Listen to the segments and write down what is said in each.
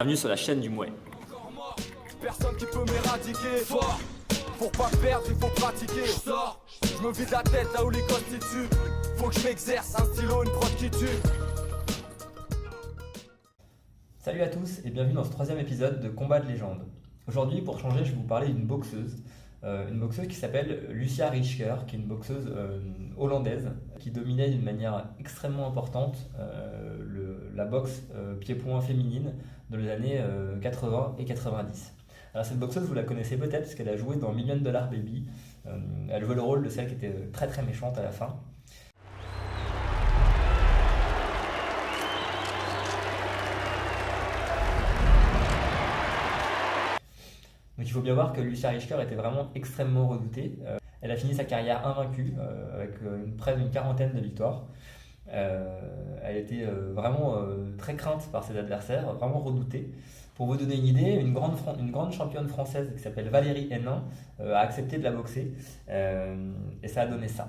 Bienvenue sur la chaîne du Mouet. Personne qui peut m'éradiquer. Fort, pour pas perdre, il faut pratiquer. Je sors, je me vide la tête là où les constituent. Faut que je m'exerce, un stylo, une prod qui tue. Salut à tous et bienvenue dans ce troisième épisode de Combat de légende. Aujourd'hui, pour changer, je vais vous parler d'une boxeuse. Une boxeuse qui s'appelle Lucia Rijker, qui est une boxeuse hollandaise qui dominait d'une manière extrêmement importante la boxe pied-point féminine dans les années 80 et 90. Alors cette boxeuse, vous la connaissez peut-être parce qu'elle a joué dans $1 Million Baby. Elle jouait le rôle de celle qui était très très méchante à la fin. Donc il faut bien voir que Lucia Rijker était vraiment extrêmement redoutée. Elle a fini sa carrière invaincue avec près d'une quarantaine de victoires. Elle était vraiment très crainte par ses adversaires, vraiment redoutée. Pour vous donner une idée, une grande championne française qui s'appelle Valérie Hénin a accepté de la boxer et ça a donné ça.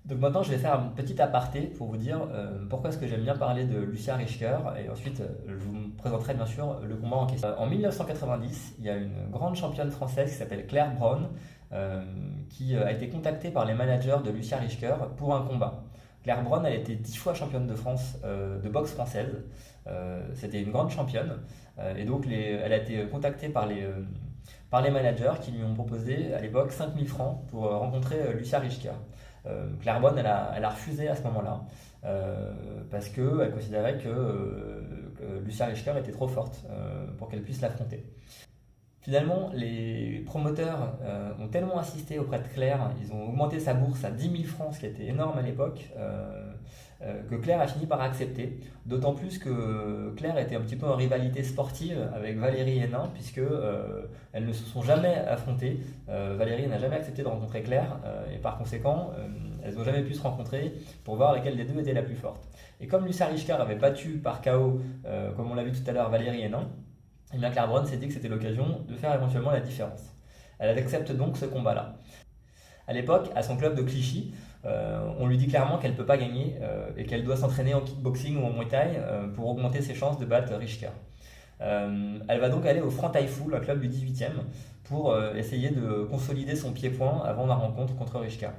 Donc maintenant, je vais faire un petit aparté pour vous dire pourquoi est-ce que j'aime bien parler de Lucia Rijker et ensuite je vous présenterai bien sûr le combat en question. En 1990, il y a une grande championne française qui s'appelle Claire Braun qui a été contactée par les managers de Lucia Rijker pour un combat. Claire Braun, elle était 10 fois championne de France de boxe française. C'était une grande championne et donc elle a été contactée par les managers qui lui ont proposé à l'époque 5 000 francs pour rencontrer Lucia Rijker. Claire Braun, elle a refusé à ce moment-là parce qu'elle considérait que Lucia Rijker était trop forte pour qu'elle puisse l'affronter. Finalement, les promoteurs ont tellement insisté auprès de Claire, ils ont augmenté sa bourse à 10 000 francs, ce qui était énorme à l'époque, que Claire a fini par accepter. D'autant plus que Claire était un petit peu en rivalité sportive avec Valérie Hénin, puisque elles ne se sont jamais affrontées. Valérie n'a jamais accepté de rencontrer Claire, et par conséquent, elles n'ont jamais pu se rencontrer pour voir laquelle des deux était la plus forte. Et comme Lucia Rijker avait battu par KO, comme on l'a vu tout à l'heure, Valérie Hénin, et bien Claire Braun s'est dit que c'était l'occasion de faire éventuellement la différence. Elle accepte donc ce combat-là. À l'époque, à son club de Clichy, on lui dit clairement qu'elle ne peut pas gagner et qu'elle doit s'entraîner en kickboxing ou en muay thai pour augmenter ses chances de battre Rijker. Elle va donc aller au Franc Taille Full, un club du 18e, pour essayer de consolider son pied-point avant la rencontre contre Rijker.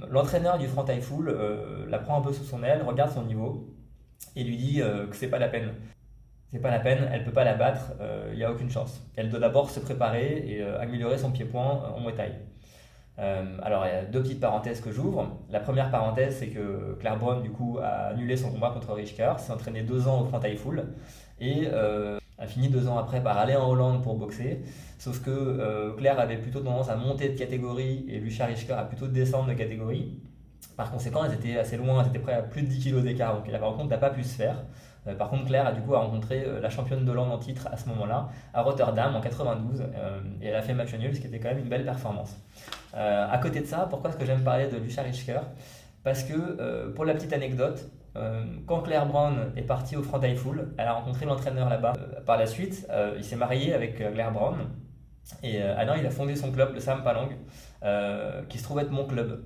L'entraîneur du Franc Taille Full la prend un peu sous son aile, regarde son niveau et lui dit que c'est pas la peine. C'est pas la peine, elle peut pas la battre, il n'y a aucune chance. Elle doit d'abord se préparer et améliorer son pied-point en muay thai. Alors il y a deux petites parenthèses que j'ouvre. La première parenthèse, c'est que Claire Braun du coup a annulé son combat contre Rijker, s'est entraînée 2 ans au Franc Taille Full et a fini 2 ans après par aller en Hollande pour boxer. Sauf que Claire avait plutôt tendance à monter de catégorie et Lucia Rijker a plutôt descendre de catégorie. Par conséquent, elles étaient assez loin, elles étaient près à plus de 10 kg d'écart, donc la rencontre n'a pas pu se faire. Par contre, Claire a du coup rencontré la championne d'Hollande en titre à ce moment-là, à Rotterdam en 92, et elle a fait match nul, ce qui était quand même une belle performance. À côté de ça, pourquoi est-ce que j'aime parler de Lucia Rijker ? Parce que, pour la petite anecdote, quand Claire Braun est partie au Franc Taille Full, elle a rencontré l'entraîneur là-bas. Par la suite, il s'est marié avec Claire Braun, et Alain, il a fondé son club, le Sam Palang, qui se trouve être mon club.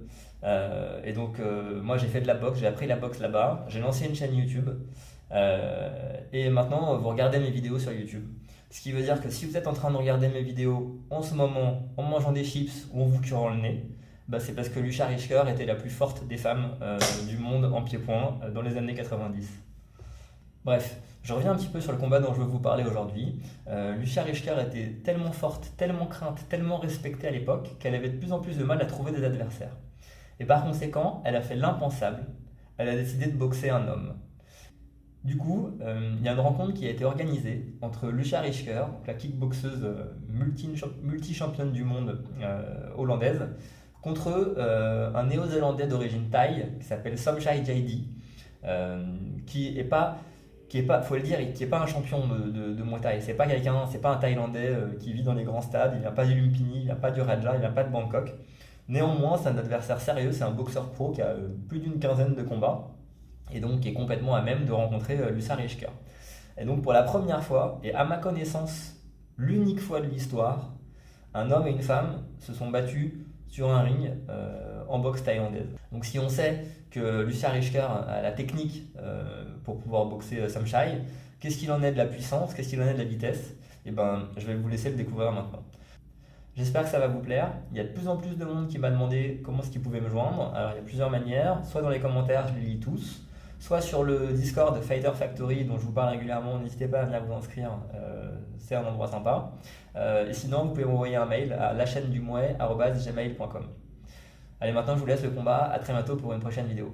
Et donc, moi j'ai fait de la boxe, j'ai appris la boxe là-bas, j'ai lancé une chaîne YouTube. Et maintenant vous regardez mes vidéos sur YouTube. Ce qui veut dire que si vous êtes en train de regarder mes vidéos en ce moment en mangeant des chips ou en vous curant le nez, c'est parce que Lucia Rijker était la plus forte des femmes du monde en pied-point dans les années 90. Bref, je reviens un petit peu sur le combat dont je veux vous parler aujourd'hui. Lucia Rijker était tellement forte, tellement crainte, tellement respectée à l'époque qu'elle avait de plus en plus de mal à trouver des adversaires. Et par conséquent, elle a fait l'impensable, elle a décidé de boxer un homme. Du coup, il y a une rencontre qui a été organisée entre Lucia Rijker, la kickboxeuse multi-championne du monde hollandaise, contre un néo-zélandais d'origine thaï qui s'appelle Somchai Jaidi, qui est pas, faut le dire, qui est pas un champion de Muay Thai. C'est pas un Thaïlandais qui vit dans les grands stades, il vient pas du Lumpini, il vient pas du Raja, il vient pas de Bangkok. Néanmoins, c'est un adversaire sérieux, c'est un boxeur pro qui a plus d'une quinzaine de combats. Et donc qui est complètement à même de rencontrer Lucia Rijker. Et donc pour la première fois, et à ma connaissance, l'unique fois de l'histoire, un homme et une femme se sont battus sur un ring en boxe thaïlandaise. Donc si on sait que Lucia Richter a la technique pour pouvoir boxer Sam Shai, qu'est-ce qu'il en est de la puissance, qu'est-ce qu'il en est de la vitesse? Eh ben, je vais vous laisser le découvrir maintenant. J'espère que ça va vous plaire. Il y a de plus en plus de monde qui m'a demandé comment est-ce qu'il pouvait me joindre. Alors il y a plusieurs manières, soit dans les commentaires, je les lis tous, soit sur le Discord Fighter Factory dont je vous parle régulièrement, n'hésitez pas à venir vous inscrire, c'est un endroit sympa. Et sinon, vous pouvez m'envoyer un mail à lachaînedumouet@gmail.com. Allez, maintenant je vous laisse le combat, à très bientôt pour une prochaine vidéo.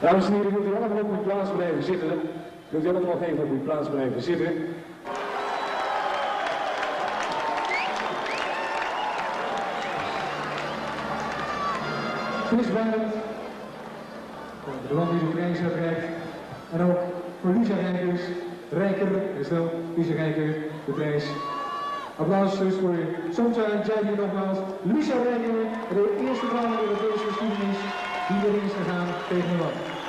Dames en heren, wilt u allemaal op uw plaats blijven zitten? Wilt u allemaal nog even op uw plaats blijven zitten? Chris Barrett, de man die de prijs heeft gereikt, en ook voor Lisa Reinders, Rijker, herstel, Lucia Rijker, de prijs. Applaus dus voor Sunshine JD nogmaals. Lucia Rijker, de eerste vrouw in de Europese geschiedenis die erin is gegaan tegen een land.